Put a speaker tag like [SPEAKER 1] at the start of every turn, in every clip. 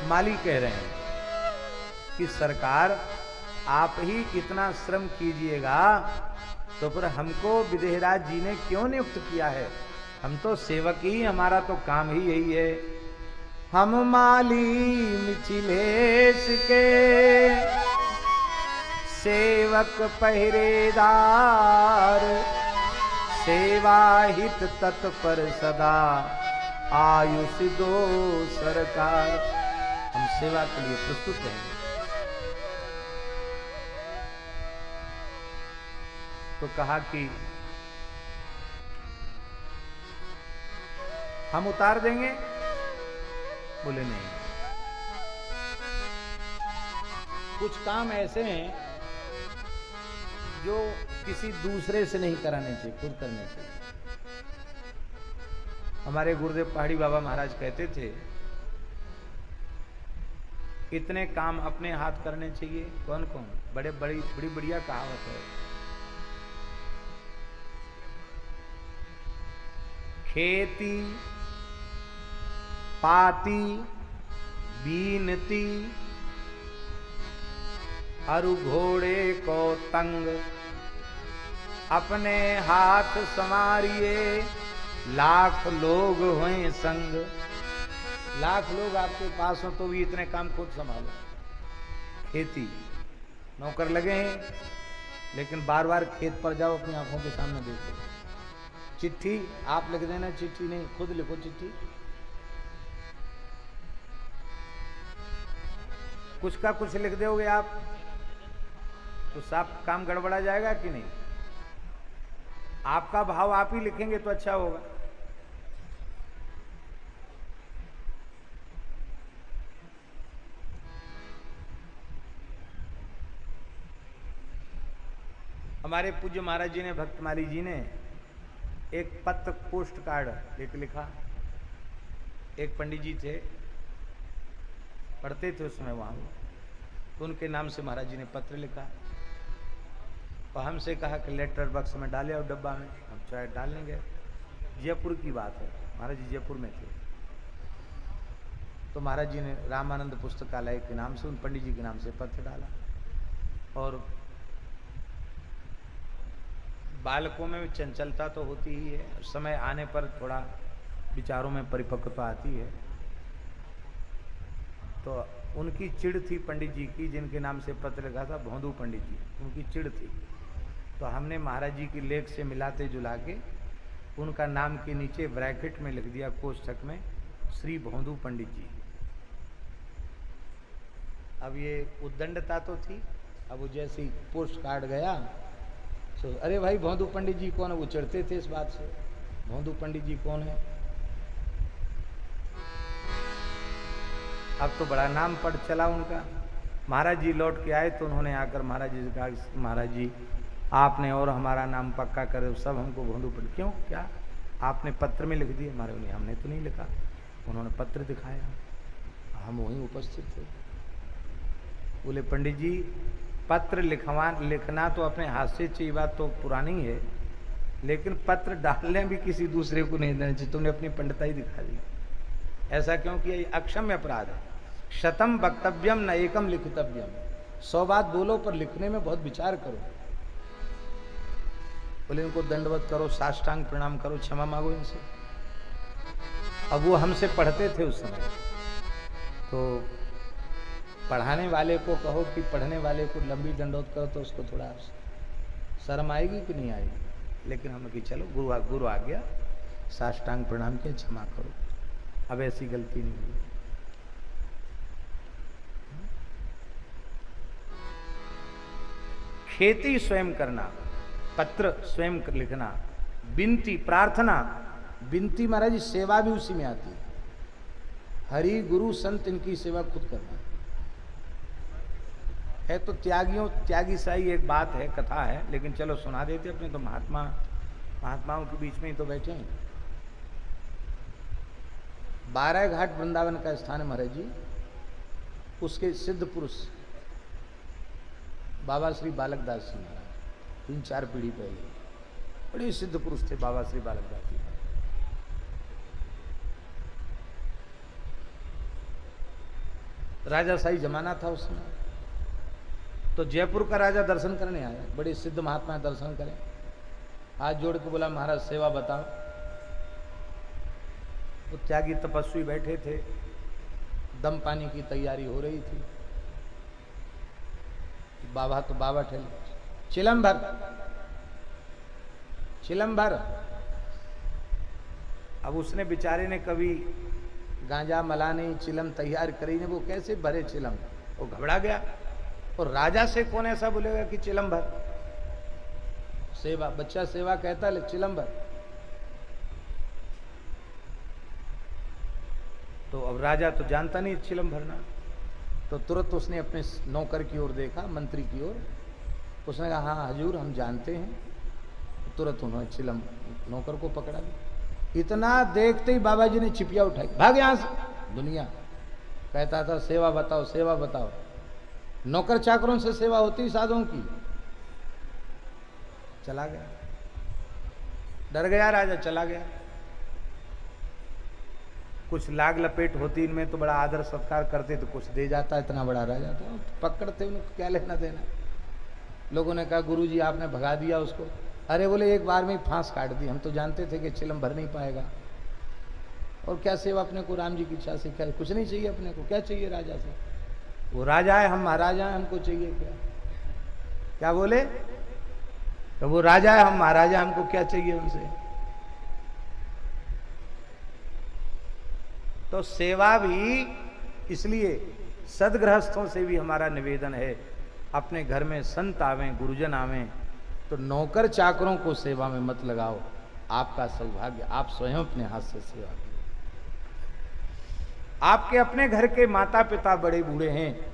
[SPEAKER 1] माली कह रहे हैं कि सरकार आप ही इतना श्रम कीजिएगा तो फिर हमको विदेहराज जी ने क्यों नियुक्त किया है? हम तो सेवक ही, हमारा तो काम ही यही है। हम माली मिथिलेश के सेवक पहरेदार, सेवा हित तत्पर सदा आयुष दो सरकार। हम सेवा के लिए प्रस्तुत हैं। तो कहा कि हम उतार देंगे? बोले नहीं, कुछ काम ऐसे हैं जो किसी दूसरे से नहीं कराने चाहिए, खुद करने चाहिए। हमारे गुरुदेव पहाड़ी बाबा महाराज कहते थे इतने काम अपने हाथ करने चाहिए। कौन कौन? बड़ी बढ़िया कहावत है। खेती, पाती, बीनती, अरु घोड़े को तंग, अपने हाथ संवारिए लाख लोग हों संग। लाख लोग आपके पास हो तो भी इतने काम खुद संभालो। खेती, नौकर लगे हैं लेकिन बार बार खेत पर जाओ, अपनी आंखों के सामने देखो। चिट्ठी आप लिख देना, चिट्ठी नहीं, खुद लिखो चिट्ठी। कुछ का कुछ लिख दोगे आप तो सब काम गड़बड़ा जाएगा कि नहीं? आपका भाव आप ही लिखेंगे तो अच्छा होगा। हमारे पूज्य महाराज जी ने, भक्तमाली जी ने एक पत्र पोस्ट कार्ड एक लिखा। एक पंडित जी थे, पढ़ते थे उसमें वहां, तो उनके नाम से महाराज जी ने पत्र लिखा और हमसे कहा कि लेटर बॉक्स में डाले और डब्बा में। हम चाहे डालने गए, जयपुर की बात है, महाराज जी जयपुर में थे। तो महाराज जी ने रामानंद पुस्तकालय के नाम से उन पंडित जी के नाम से पत्र डाला। और बालकों में चंचलता तो होती ही है, समय आने पर थोड़ा विचारों में परिपक्वता आती है। तो उनकी चिढ़ थी पंडित जी की, जिनके नाम से पत्र लिखा था, भोंदू पंडित जी, उनकी चिढ़ थी। तो हमने महाराज जी की लेख से मिलाते जुला के उनका नाम के नीचे ब्रैकेट में लिख दिया कोष्ठक में, श्री भोंदू पंडित जी। अब ये उद्दंडता तो थी। अब वो जैसे ही पोस्ट कार्ड गया तो अरे भाई भोंदू पंडित जी कौन है? वो चिढ़ते थे इस बात से, भोंदू पंडित जी कौन है? अब तो बड़ा नाम पड़ चला उनका। महाराज जी लौट के आए तो उन्होंने आकर महाराज जी से कहा, महाराज जी आपने और हमारा नाम पक्का करे, सब हमको भोंदू पंडित। क्यों, क्या आपने पत्र में लिख दिया? हमारे उन्हें, हमने तो नहीं लिखा। उन्होंने पत्र दिखाया, हम वहीं उपस्थित थे। बोले पंडित जी पत्र लिखना तो अपने हाथ से चाहिए, बात तो पुरानी है, लेकिन पत्र डालने भी किसी दूसरे को नहीं देना चाहिए। तुमने अपनी पंडिताई दिखा दी। ऐसा क्यों किया? ये अक्षम्य अपराध है। शतम वक्तव्यम न एकम लिखितव्यम। 100 बात बोलो पर लिखने में बहुत विचार करो। बोले इनको दंडवत करो, साष्टांग प्रणाम करो, क्षमा मांगो इनसे। अब वो हमसे पढ़ते थे उस समय, तो पढ़ाने वाले को कहो कि पढ़ने वाले को लंबी दंडवत करो तो उसको थोड़ा शर्म आएगी कि नहीं आएगी। लेकिन हमने कि चलो गुरु आ गया, साष्टांग प्रणाम किया, क्षमा करो, अब ऐसी गलती नहीं हुई। खेती स्वयं करना, पत्र स्वयं लिखना, विनती प्रार्थना। विनती महाराज जी सेवा भी उसी में आती है। हरि गुरु संत इनकी सेवा खुद करना है। तो त्यागी साई एक बात है, कथा है, लेकिन चलो सुना देते अपने। तो महात्माओं के बीच में ही तो बैठे हैं। 12 घाट वृंदावन का स्थान है महाराज जी। उसके सिद्ध पुरुष बाबा श्री बालक दास जी महाराज, 3-4 पीढ़ी पहले बड़े सिद्ध पुरुष थे बाबा श्री बालक दास जी। राजाशाही जमाना था उस समय। तो जयपुर का राजा दर्शन करने आया, बड़े सिद्ध महात्मा दर्शन करें, हाथ जोड़ के बोला महाराज सेवा बताओ। तो त्यागी तपस्वी बैठे थे, दम पानी की तैयारी हो रही थी। बाबा तो बाबा ठहरे, चिलम भर, चिलम भर। अब उसने बेचारे ने कभी गांजा मला नहीं, चिलम तैयार करी नहीं, वो कैसे भरे चिलम, वो घबरा गया। और राजा से कौन ऐसा बोलेगा कि चिलम भर, सेवा, बच्चा सेवा कहता ले चिलम भर। तो अब राजा तो जानता नहीं चिलम भरना, तो तुरंत उसने अपने नौकर की ओर देखा, मंत्री की ओर, उसने कहा हाँ हजूर हम जानते हैं। तो तुरंत उन्होंने चिलम नौकर को पकड़ा दिया। इतना देखते ही बाबा जी ने चिपिया उठाई, भाग यहां से। दुनिया कहता था सेवा बताओ सेवा बताओ, नौकर चाकरों से सेवा होती साधुओं की। चला गया, डर गया राजा, चला गया। कुछ लाग लपेट होती इनमें तो बड़ा आदर सत्कार करते, तो कुछ दे जाता, इतना बड़ा राजा था, पकड़ते उनको क्या लेना देना। लोगों ने कहा गुरुजी आपने भगा दिया उसको। अरे बोले एक बार में ही फांस काट दी, हम तो जानते थे कि चिलम भर नहीं पाएगा। और क्या सेवा अपने को, राम जी की इच्छा से क्या, कुछ नहीं चाहिए अपने को, क्या चाहिए राजा से? वो राजा है, हम महाराजा हैं, हमको चाहिए क्या? क्या बोले? तो वो राजा है, हम महाराजा, हमको क्या चाहिए उनसे? तो सेवा भी, इसलिए सदगृहस्थों से भी हमारा निवेदन है, अपने घर में संत आवें, गुरुजन आवें, तो नौकर चाकरों को सेवा में मत लगाओ। आपका सौभाग्य, आप स्वयं अपने हाथ से सेवा करें। आपके अपने घर के माता पिता बड़े बूढ़े हैं,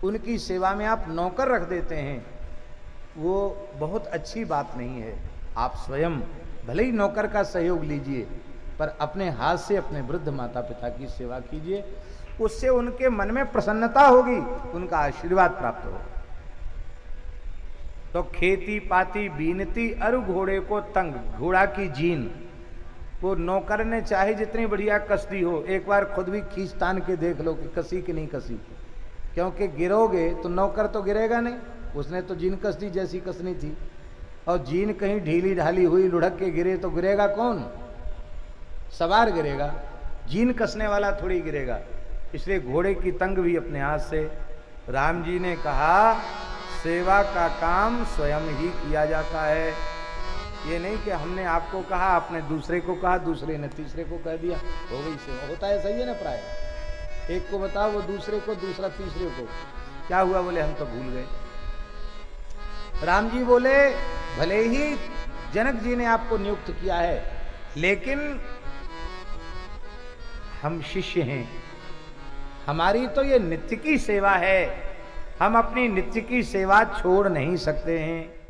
[SPEAKER 1] उनकी सेवा में आप नौकर रख देते हैं, वो बहुत अच्छी बात नहीं है। आप स्वयं भले ही नौकर का सहयोग लीजिए, पर अपने हाथ से अपने वृद्ध माता पिता की सेवा कीजिए, उससे उनके मन में प्रसन्नता होगी, उनका आशीर्वाद प्राप्त होगा। तो खेती पाती बीनती अरु घोड़े को तंग, घोड़ा की जीन। वो नौकर ने चाहे जितनी बढ़िया कसदी हो, एक बार खुद भी खींच तान के देख लो कि कसी कि नहीं कसी, क्योंकि गिरोगे तो नौकर तो गिरेगा नहीं, उसने तो जीन कस दी जैसी कसनी थी। और जीन कहीं ढीली ढाली हुई लुढ़क के गिरे तो गिरेगा कौन? सवार गिरेगा, जीन कसने वाला थोड़ी गिरेगा। इसलिए घोड़े की तंग भी अपने हाथ से। राम जी ने कहा सेवा का काम स्वयं ही किया जाता है। ये नहीं कि हमने आपको कहा, आपने दूसरे को कहा, दूसरे ने तीसरे को कह दिया, हो गई सेवा। होता है, सही है ना? प्राय एक को बताओ, वो दूसरे को, दूसरा तीसरे को। क्या हुआ? बोले हम तो भूल गए। राम जी बोले भले ही जनक जी ने आपको नियुक्त किया है, लेकिन हम शिष्य हैं, हमारी तो ये नित्य की सेवा है, हम अपनी नित्य की सेवा छोड़ नहीं सकते हैं।